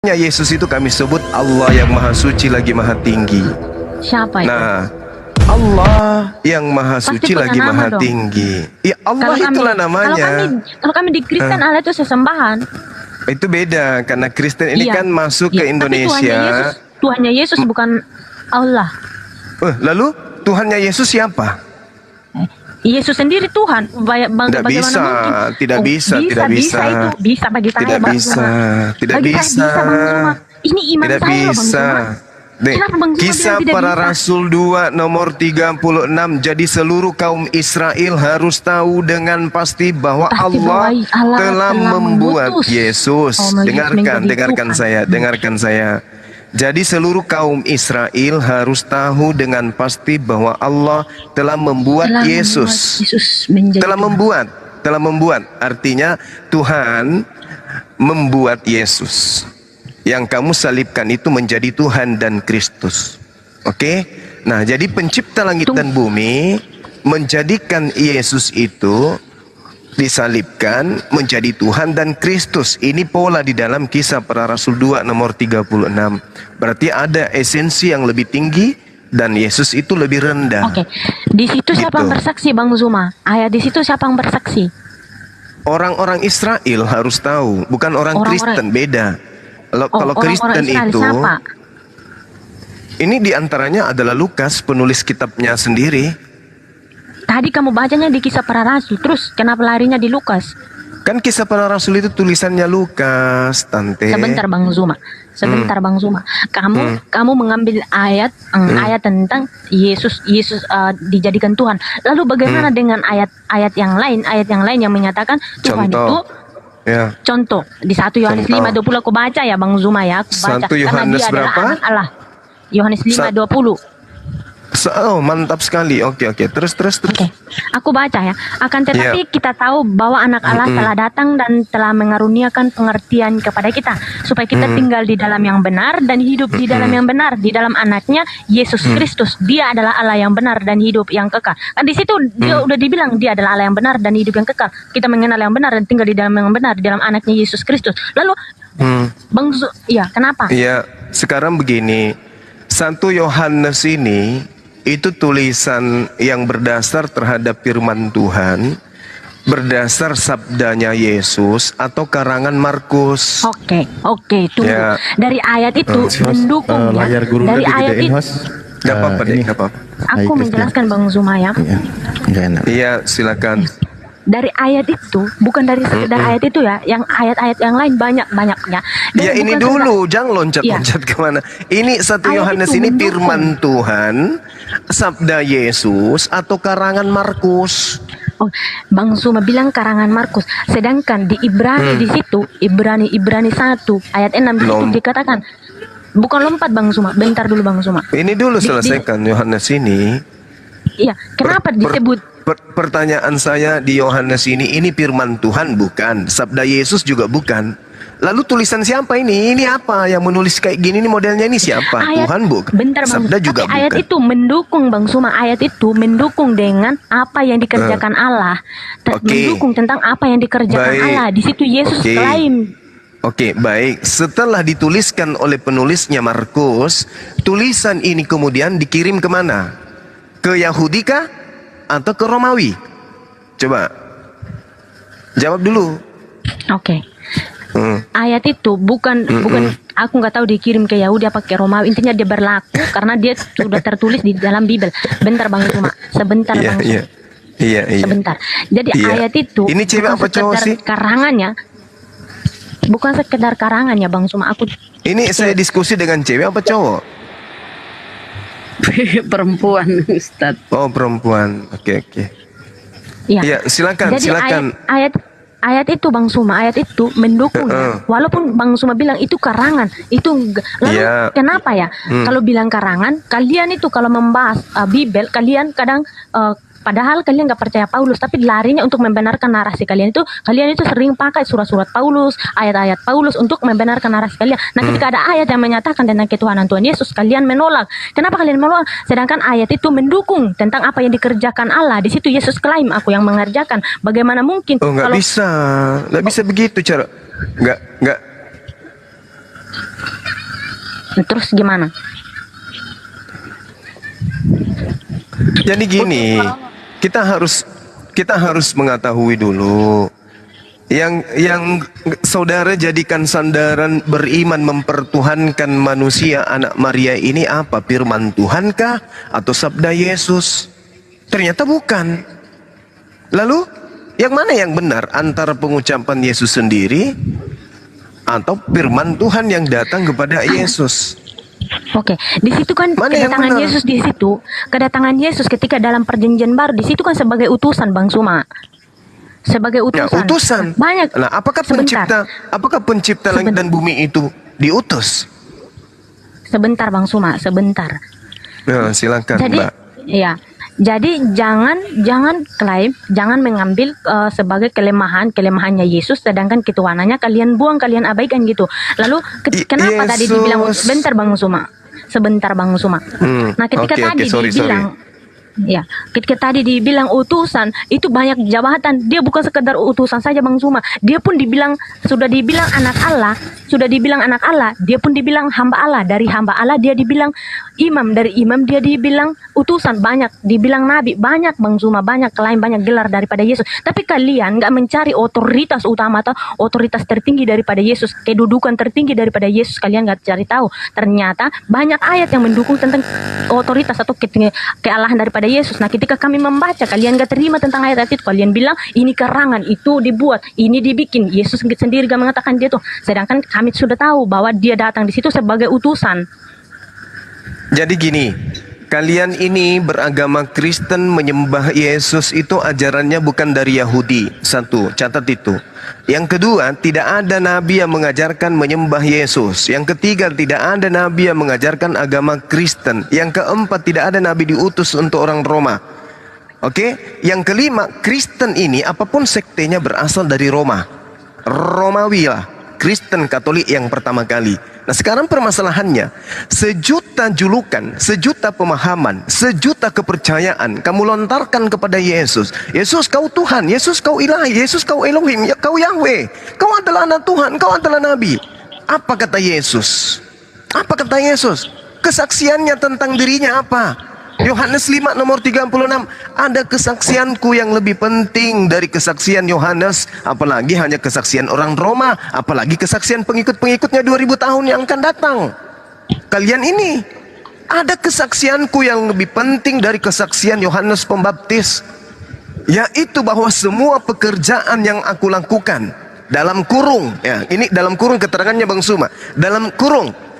Yesus itu kami sebut Allah yang Maha Suci lagi Maha Tinggi. Siapa itu? Nah, Allah yang Maha Pasti Suci punya lagi nama Maha dong. Tinggi. Ya Allah itulah namanya. Kalau kami di Kristen Allah itu sesembahan. Itu beda karena Kristen ini kan masuk ke Indonesia. Tapi Tuhannya Yesus bukan Allah. Lalu Tuhannya Yesus siapa? Yesus sendiri Tuhan. Tidak bisa, mungkin? tidak bisa, tidak bisa. Bisa bagi saya. Tidak bisa, tidak bagi bisa. Saya bisa, Bang Zuma. Ini iman tidak saya, bisa. Kisah para Rasul 2 nomor 36. Jadi seluruh kaum Israel harus tahu dengan pasti bahwa Allah telah membuat Yesus. Dengarkan saya. Jadi seluruh kaum Israel harus tahu dengan pasti bahwa Allah telah membuat Yesus. Telah membuat. Artinya Tuhan membuat Yesus. Yang kamu salibkan itu menjadi Tuhan dan Kristus. Oke? Nah, jadi pencipta langit dan bumi menjadikan Yesus itu disalibkan menjadi Tuhan dan Kristus. Ini pola di dalam Kisah Para Rasul 2 nomor 36. Berarti ada esensi yang lebih tinggi dan Yesus itu lebih rendah. Oke. Di situ siapa yang bersaksi, Bang Zuma? Ayat di situ siapa yang bersaksi? Orang-orang Israel harus tahu, bukan orang Kristen, beda. Kalau Kristen itu siapa? Ini diantaranya adalah Lukas, penulis kitabnya sendiri. Tadi kamu bacanya di Kisah Para Rasul, terus kenapa larinya di Lukas? Kan Kisah Para Rasul itu tulisannya Lukas, Tante. Sebentar Bang Zuma. Bang Zuma. Kamu mengambil ayat tentang Yesus dijadikan Tuhan. Lalu bagaimana dengan ayat yang lain yang menyatakan Tuhan itu contoh di 1 Yohanes 5:20 aku baca ya Bang Zuma ya, aku baca 1 Yohanes berapa? Allah. Yohanes 5:20. Oh, mantap sekali. Oke. Terus. Oke. Aku baca ya. Akan tetapi kita tahu bahwa anak Allah telah datang dan telah mengaruniakan pengertian kepada kita supaya kita tinggal di dalam yang benar dan hidup di dalam yang benar, di dalam anaknya Yesus Kristus. Dia adalah Allah yang benar dan hidup yang kekal. Kan di situ dia udah dibilang dia adalah Allah yang benar dan hidup yang kekal. Kita mengenal yang benar dan tinggal di dalam yang benar, di dalam anaknya Yesus Kristus. Lalu kenapa? Iya, sekarang begini. 1 Yohanes ini itu tulisan yang berdasar terhadap firman Tuhan, berdasar sabdanya Yesus atau karangan Markus. Oke, tunggu. Ya. Dari ayat itu mendukung ya. Dari ayat itu. Gak apa-apa deh, gak apa-apa. Aku menjelaskan Bang Zuma ya. Iya, silakan. Dari ayat itu, bukan dari sekedar ayat itu ya, yang ayat-ayat yang lain banyak-banyaknya. Ya ini dulu, jangan loncat-loncat kemana. Ini 1 Yohanes ini firman Tuhan, sabda Yesus atau karangan Markus. Oh, Bang Zuma bilang karangan Markus. Sedangkan di Ibrani di situ, Ibrani 1 ayat 6 di situ dikatakan. Bukan lompat Bang Zuma, bentar dulu Bang Zuma. Ini dulu selesaikan Yohanes ini. Iya, kenapa disebut? Pertanyaan saya di Yohanes ini firman Tuhan bukan, sabda Yesus juga bukan. Lalu tulisan siapa ini? Ini apa yang menulis kayak gini? Ini modelnya ini siapa? Tuhan bukan. Bentar Bang. Sabda juga bukan. Ayat itu mendukung Bang Zuma. Ayat itu mendukung dengan apa yang dikerjakan Allah. Mendukung tentang apa yang dikerjakan Allah. Di situ Yesus klaim. Oke, baik. Setelah dituliskan oleh penulisnya Markus, tulisan ini kemudian dikirim kemana? Ke Yahudi kah? Atau ke Romawi? Coba jawab dulu. Oke. Ayat itu bukan aku nggak tahu dikirim ke Yahudi apa ke Romawi. Intinya dia berlaku karena dia sudah tertulis di dalam Bible. Bentar Bang Zuma. Sebentar Bang Zuma. Iya. Sebentar. Jadi ayat itu ini cewek apa cowok sih? Karangannya bukan sekedar karangannya Bang Zuma. Ini saya diskusi dengan cewek apa cowok? Perempuan Ustaz. Oh perempuan. Oke. Ya, silakan. Ayat itu Bang Zuma, ayat itu mendukung ya. Walaupun Bang Zuma bilang itu karangan, itu lalu kenapa ya? Kalau bilang karangan, kalian itu kalau membahas Bible, kalian kadang padahal kalian nggak percaya Paulus, tapi larinya untuk membenarkan narasi kalian itu sering pakai surat-surat Paulus, ayat-ayat Paulus untuk membenarkan narasi kalian. Nah, ketika ada ayat yang menyatakan tentang ketuhanan Tuhan Yesus, kalian menolak. Kenapa kalian menolak? Sedangkan ayat itu mendukung tentang apa yang dikerjakan Allah. Di situ Yesus klaim, aku yang mengerjakan. Bagaimana mungkin? Oh, nggak bisa begitu cara. Nggak. Terus gimana? Jadi gini, kita harus mengetahui dulu yang saudara jadikan sandaran beriman mempertuhankan manusia anak Maria ini apa? Firman Tuhankah atau sabda Yesus? Ternyata bukan. Lalu yang mana yang benar antara pengucapan Yesus sendiri atau firman Tuhan yang datang kepada Yesus? Oke, di situ kan kedatangan Yesus di situ, kedatangan Yesus ketika dalam perjanjian baru di situ kan sebagai utusan, Bang Suma. Sebagai utusan. Ya, utusan. Banyak. Nah, apakah pencipta langit dan bumi itu diutus? Sebentar, Bang Suma, sebentar. Ya, silakan, jadi, Mbak. Ya. Jadi jangan klaim, jangan mengambil sebagai kelemahannya Yesus, sedangkan ketuhanannya kalian buang, kalian abaikan gitu. Lalu kenapa tadi dibilang sebentar Bang Suma? Sebentar Bang Suma. Nah, ketika dibilang ya, ketika tadi dibilang utusan, itu banyak jabatan. Dia bukan sekedar utusan saja Bang Suma. Dia pun sudah dibilang anak Allah, dia pun dibilang hamba Allah. Dari hamba Allah dia dibilang imam, dari imam dia dibilang utusan, banyak dibilang nabi, banyak Bang Suma, banyak klaim, banyak gelar daripada Yesus. Tapi kalian nggak mencari otoritas utama atau otoritas tertinggi daripada Yesus, kedudukan tertinggi daripada Yesus, kalian nggak cari tahu. Ternyata banyak ayat yang mendukung tentang otoritas atau kealahan daripada Yesus. Nah, ketika kami membaca, kalian gak terima tentang ayat itu. Kalian bilang ini karangan, itu dibuat, ini dibikin. Yesus sendiri gak mengatakan dia tuh. Sedangkan kami sudah tahu bahwa dia datang di situ sebagai utusan. Jadi gini, kalian ini beragama Kristen menyembah Yesus itu ajarannya bukan dari Yahudi. Satu, catat itu. Yang kedua, tidak ada nabi yang mengajarkan menyembah Yesus. Yang ketiga, tidak ada nabi yang mengajarkan agama Kristen. Yang keempat, tidak ada nabi diutus untuk orang Roma. Oke? Yang kelima, Kristen ini apapun sektenya berasal dari Roma. Romawi lah. Kristen Katolik yang pertama kali. Nah, sekarang permasalahannya, sejuta julukan, sejuta pemahaman, sejuta kepercayaan kamu lontarkan kepada Yesus. Yesus kau Tuhan, Yesus kau ilahi, Yesus kau Elohim, ya kau Yahweh, kau adalah anak Tuhan, kau adalah nabi. Apa kata Yesus? Apa kata Yesus? Kesaksiannya tentang dirinya apa? Yohanes 5 nomor 36, ada kesaksianku yang lebih penting dari kesaksian Yohanes, apalagi hanya kesaksian orang Roma, apalagi kesaksian pengikut-pengikutnya 2000 tahun yang akan datang. Kalian ini, ada kesaksianku yang lebih penting dari kesaksian Yohanes Pembaptis, yaitu bahwa semua pekerjaan yang aku lakukan, dalam kurung, ya ini dalam kurung keterangannya Bang Suma, dalam kurung,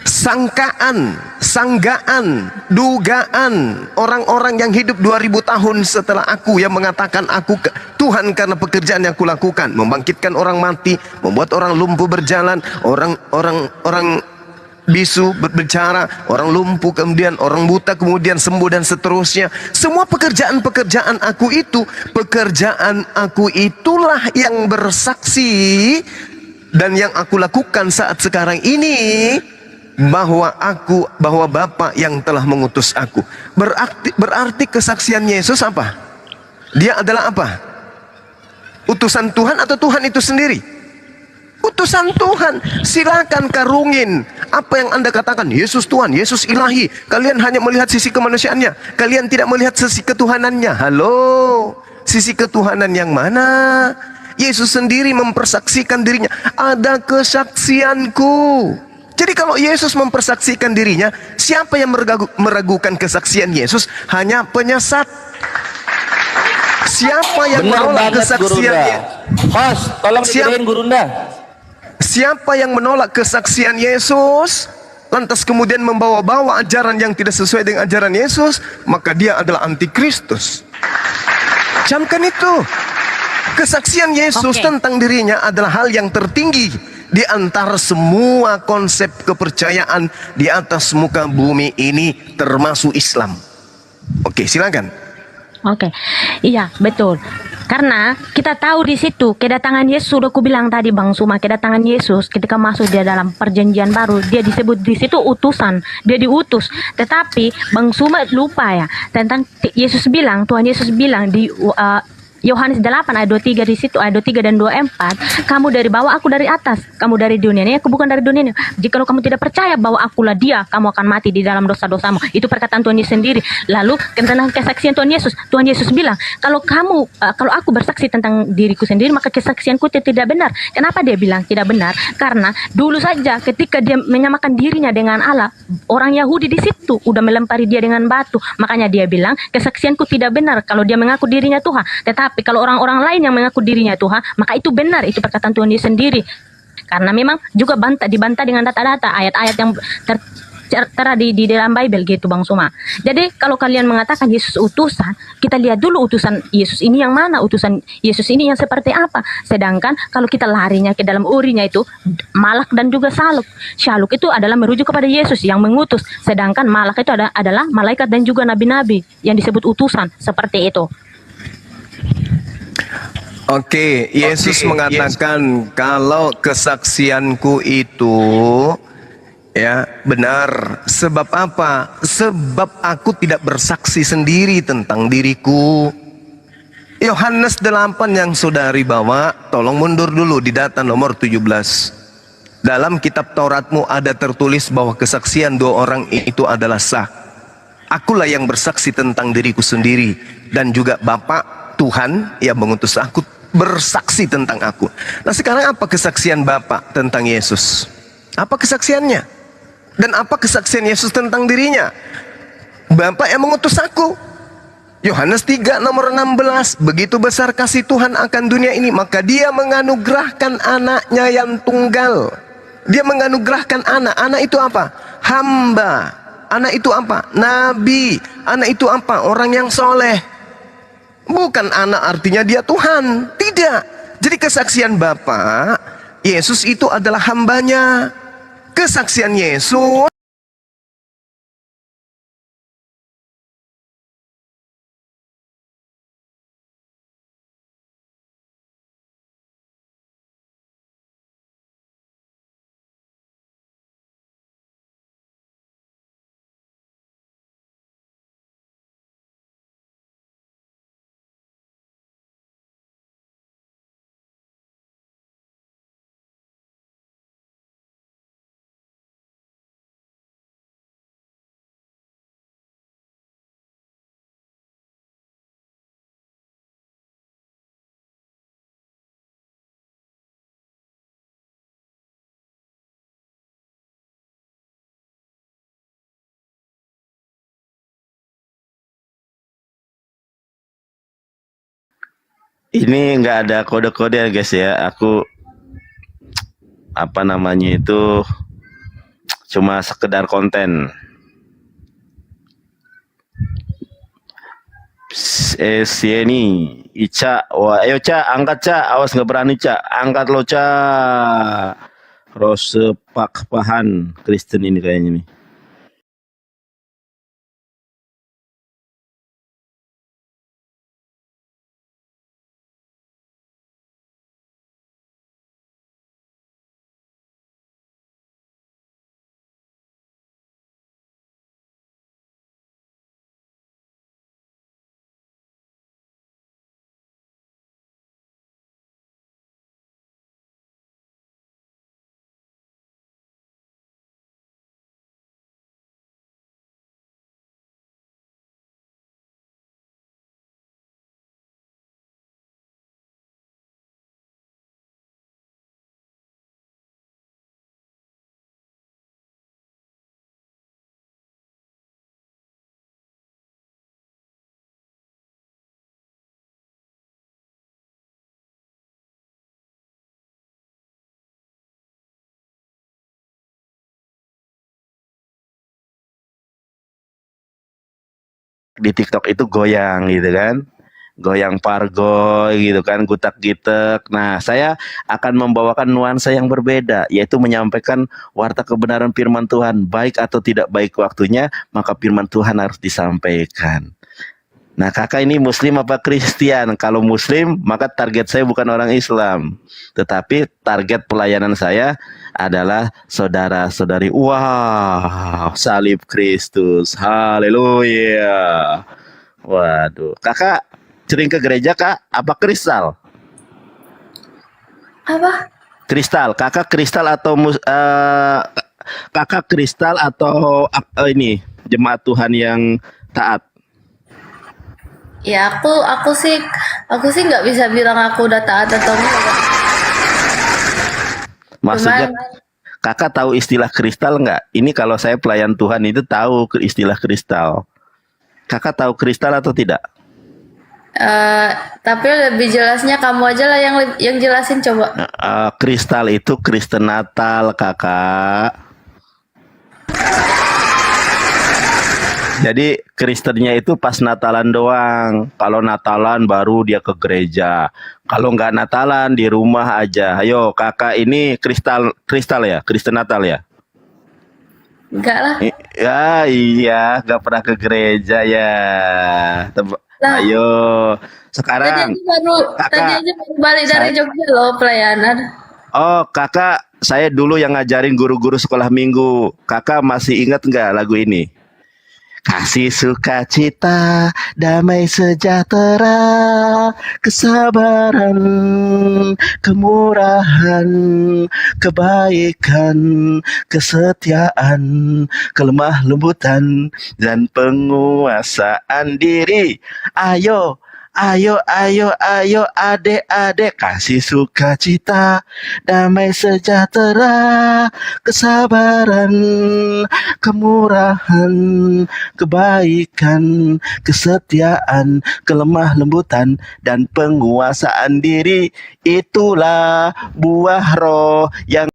sanggaan, dugaan orang-orang yang hidup 2000 tahun setelah aku, yang mengatakan aku Tuhan karena pekerjaan yang aku lakukan, membangkitkan orang mati, membuat orang lumpuh berjalan, orang bisu berbicara, orang lumpuh kemudian orang buta kemudian sembuh dan seterusnya. Semua pekerjaan aku itu, pekerjaan aku itulah yang bersaksi dan yang aku lakukan saat sekarang ini, bahwa Bapa yang telah mengutus aku. Berarti kesaksian Yesus apa? Dia adalah apa? Utusan Tuhan atau Tuhan itu sendiri? Utusan Tuhan. Silakan karungin apa yang Anda katakan, Yesus Tuhan, Yesus ilahi. Kalian hanya melihat sisi kemanusiaannya, kalian tidak melihat sisi ketuhanannya. Halo, sisi ketuhanan yang mana? Yesus sendiri mempersaksikan dirinya, ada kesaksianku. Jadi kalau Yesus mempersaksikan dirinya, siapa yang meragukan kesaksian Yesus? Hanya penyesat. Siapa yang menolak kesaksiannya? Mas, tolong digedein Gurunda. Siapa yang menolak kesaksian Yesus, lantas kemudian membawa-bawa ajaran yang tidak sesuai dengan ajaran Yesus, maka dia adalah antikristus. Camkan itu. Kesaksian Yesus tentang dirinya adalah hal yang tertinggi di antara semua konsep kepercayaan di atas muka bumi ini, termasuk Islam. Oke, silakan. Oke, iya betul. Karena kita tahu di situ kedatangan Yesus, sudah aku bilang tadi Bang Suma, kedatangan Yesus ketika masuk dia dalam perjanjian baru, dia disebut di situ utusan, dia diutus. Tetapi Bang Suma lupa ya tentang Yesus bilang, Tuhan Yesus bilang di Yohanes 8 ayat 23 di situ, ayat 23 dan 24, kamu dari bawah, aku dari atas. Kamu dari dunia ini, aku bukan dari dunia ini. Jika kamu tidak percaya bahwa akulah dia, kamu akan mati di dalam dosa-dosamu. Itu perkataan Tuhan Yesus sendiri. Lalu tentang kesaksian Tuhan Yesus bilang, kalau aku bersaksi tentang diriku sendiri, maka kesaksianku tidak benar. Kenapa dia bilang tidak benar? Karena dulu saja ketika dia menyamakan dirinya dengan Allah, orang Yahudi di situ udah melempari dia dengan batu. Makanya dia bilang, kesaksianku tidak benar kalau dia mengaku dirinya Tuhan. Tetapi kalau orang-orang lain yang mengaku dirinya Tuhan, maka itu benar. Itu perkataan Tuhan Yesus sendiri. Karena memang juga dibantah dengan data-data, ayat-ayat yang tertera di dalam Bible gitu Bang Suma. Jadi kalau kalian mengatakan Yesus utusan, kita lihat dulu utusan Yesus ini yang mana, utusan Yesus ini yang seperti apa. Sedangkan kalau kita larinya ke dalam urinya itu Malak dan juga Saluk. Saluk itu adalah merujuk kepada Yesus yang mengutus, sedangkan Malak itu adalah malaikat dan juga nabi-nabi yang disebut utusan, seperti itu. Oke, Yesus mengatakan kalau kesaksianku itu ya benar. Sebab apa? Sebab aku tidak bersaksi sendiri tentang diriku. Yohanes 8 yang saudari bawa, tolong mundur dulu di data nomor 17. Dalam kitab Tauratmu ada tertulis bahwa kesaksian dua orang itu adalah sah. Akulah yang bersaksi tentang diriku sendiri, dan juga Bapa Tuhan yang mengutus aku bersaksi tentang aku. Nah sekarang apa kesaksian Bapa tentang Yesus? Apa kesaksiannya? Dan apa kesaksian Yesus tentang dirinya? Bapa yang mengutus aku. Yohanes 3 nomor 16. Begitu besar kasih Tuhan akan dunia ini, maka dia menganugerahkan anaknya yang tunggal. Dia menganugerahkan anak. Anak itu apa? Hamba. Anak itu apa? Nabi. Anak itu apa? Orang yang soleh. Bukan anak artinya dia Tuhan. Tidak. Jadi kesaksian Bapa, Yesus itu adalah hambanya. Kesaksian Yesus Ini nggak ada kode-kode ya guys ya. Aku apa namanya itu cuma sekedar konten. Sieni Ica, wah ayo Ca, angkat Ca, awas nggak berani Ca, angkat lo Ca. Rose Pak Pahan Kristen ini kayaknya nih. Di TikTok itu goyang gitu kan, goyang pargoy gitu kan, gutak-gitek. Nah, saya akan membawakan nuansa yang berbeda, yaitu menyampaikan warta kebenaran firman Tuhan. Baik atau tidak baik waktunya, maka firman Tuhan harus disampaikan. Nah, kakak ini Muslim apa Kristen? Kalau Muslim, maka target saya bukan orang Islam, tetapi target pelayanan saya adalah saudara-saudari. Wow, salib Kristus, haleluya. Waduh, kakak sering ke gereja Kak? Apa kristal? Apa? Kristal, kakak kristal atau kakak kristal atau ini jemaat Tuhan yang taat? Ya aku sih nggak bisa bilang aku udah taat atau enggak. Maksudnya Cuman, kakak tahu istilah kristal nggak? Ini kalau saya pelayan Tuhan itu tahu istilah kristal. Kakak tahu kristal atau tidak? tapi lebih jelasnya kamu aja lah yang jelasin coba. Kristal itu Kristen Natal kakak. Jadi Kristennya itu pas Natalan doang. Kalau Natalan baru dia ke gereja. Kalau nggak Natalan di rumah aja. Ayo kakak ini kristal ya, Kristen Natal ya. Enggak lah. Ya iya, nggak pernah ke gereja ya. Lah. Ayo sekarang Tadi aja baru balik dari Jogja loh pelayanan. Oh kakak, saya dulu yang ngajarin guru-guru sekolah minggu. Kakak masih ingat nggak lagu ini? Kasih sukacita, damai sejahtera, kesabaran, kemurahan, kebaikan, kesetiaan, kelemah lembutan, dan penguasaan diri. Ayo, ayo, ayo, ayo, adek-adek, kasih sukacita, damai sejahtera, kesabaran, kemurahan, kebaikan, kesetiaan, kelemah lembutan, dan penguasaan diri. Itulah buah roh yang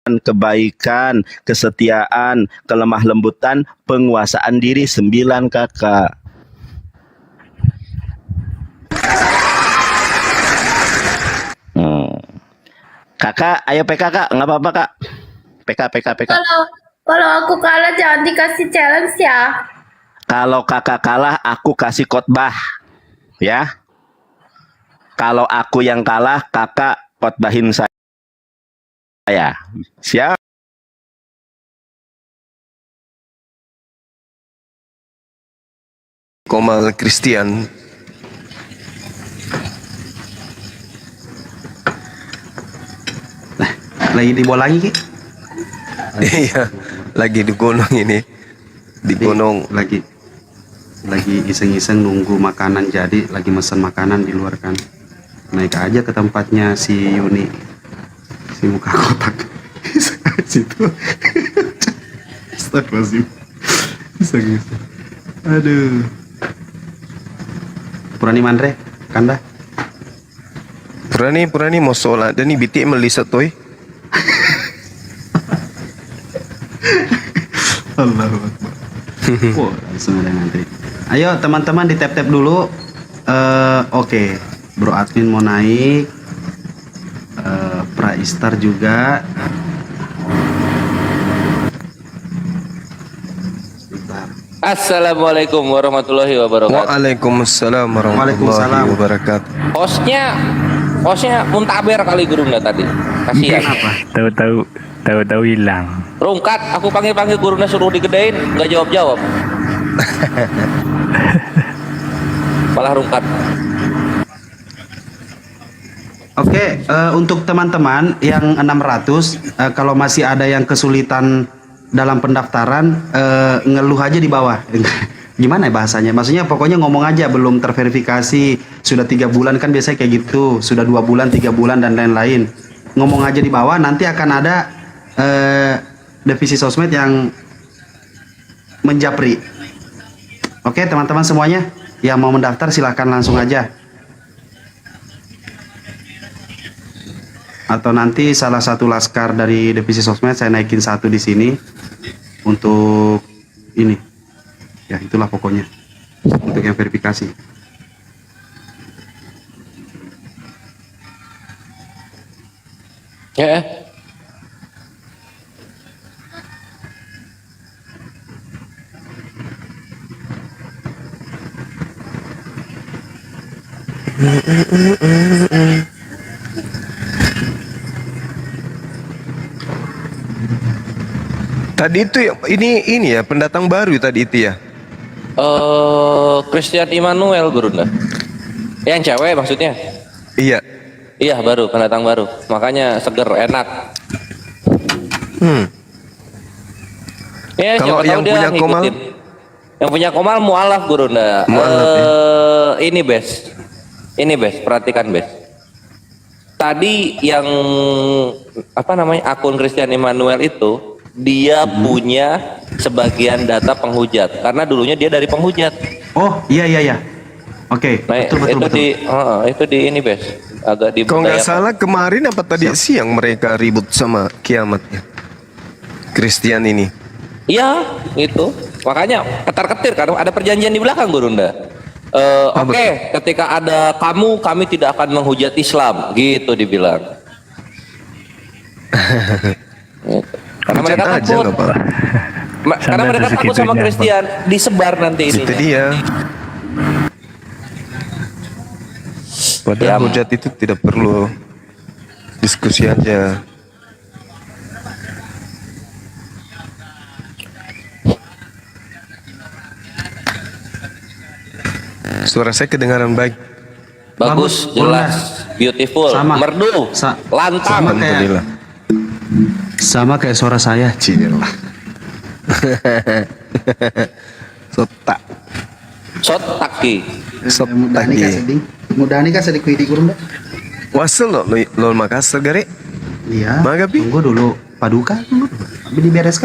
kebaikan, kesetiaan, kelemah lembutan, penguasaan diri 9 kakak. Kakak, ayo PK kak, nggak apa-apa kak. PK. Kalau aku kalah jangan dikasih challenge ya. Kalau kakak kalah, aku kasih khotbah, ya. Kalau aku yang kalah, kakak khotbahin saya. Siap? Komal Christian. Lagi di bawah lagi Ki? Iya, lagi di gunung ini. Di gunung. Lagi iseng-iseng nunggu makanan jadi, lagi mesen makanan di luar kan. Naik aja ke tempatnya si Yuni, si muka kotak. Situ. Astagfirullahaladzim. Iseng-iseng. Aduh. Purani Mandre, Kanda. Purani mau sholat. Dan ini bitik melisat toy. Allahu Akbar. Wah, langsung ada ngantri. Ayo teman-teman di tap-tap dulu. Oke. Bro admin mau naik. Praistar juga. Sebentar. Assalamualaikum warahmatullahi wabarakatuh. Waalaikumsalam warahmatullahi wabarakatuh. Hostnya muntaber kali gurunda tadi. Kasihan. Kenapa? Tahu-tahu hilang. Rungkat, aku panggil gurunda suruh digedein, nggak jawab. Malah rungkat. Oke, untuk teman-teman yang 600, kalau masih ada yang kesulitan dalam pendaftaran, ngeluh aja di bawah. Gimana ya bahasanya? Maksudnya pokoknya ngomong aja, belum terverifikasi, sudah 3 bulan kan biasanya kayak gitu, sudah 2 bulan, 3 bulan dan lain-lain. Ngomong aja di bawah, nanti akan ada divisi sosmed yang menjapri. Oke teman-teman semuanya, yang mau mendaftar silahkan langsung aja. Atau nanti salah satu laskar dari divisi sosmed saya naikin 1 di sini. untuk ini. Ya, itulah pokoknya. Untuk yang verifikasi. Ya. Tadi itu ini ya pendatang baru tadi itu ya. Christian Immanuel Gurunda. Yang cewek maksudnya? Iya. Iya, baru, pendatang baru. Makanya seger, enak. Ya, Kalau siapa tahu yang dia punya komal? ngikutin. Yang punya komal mualaf Gurunda. Mualaf, Ini Bes. Ini Bes, perhatikan Bes. Tadi yang apa namanya? Akun Christian Immanuel itu dia punya sebagian data penghujat karena dulunya dia dari penghujat. Oh, iya. Oke, Nah, betul. itu di ini Bes. Agak di Kalau nggak salah kemarin apa tadi siang mereka ribut sama kiamatnya. Christian ini. Iya, itu. Makanya ketar-ketir karena ada perjanjian di belakang Gurunda. Oke, ketika ada kami tidak akan menghujat Islam, gitu dibilang. Gitu. Karena mereka Hujat aja takut. nggak apa. Karena Sampai mereka takut sama segitunya, Kristen, disebar nanti Itu ininya. dia. Padahal Ya. hujat itu tidak perlu diskusi aja. Suara saya kedengaran baik. Bagus, Bagus, jelas, beautiful, Sama. merdu, lantang. Sama kayak Alhamdulillah. sama kayak suara saya. Cil. Sotak. Sotaki. Sotak ye. Mudah nikah sedih kuidi kurang. Wasel lo Makassar gare. Iya. Magapi? Tunggu dulu. Paduka tunggu dulu. Dibereskan.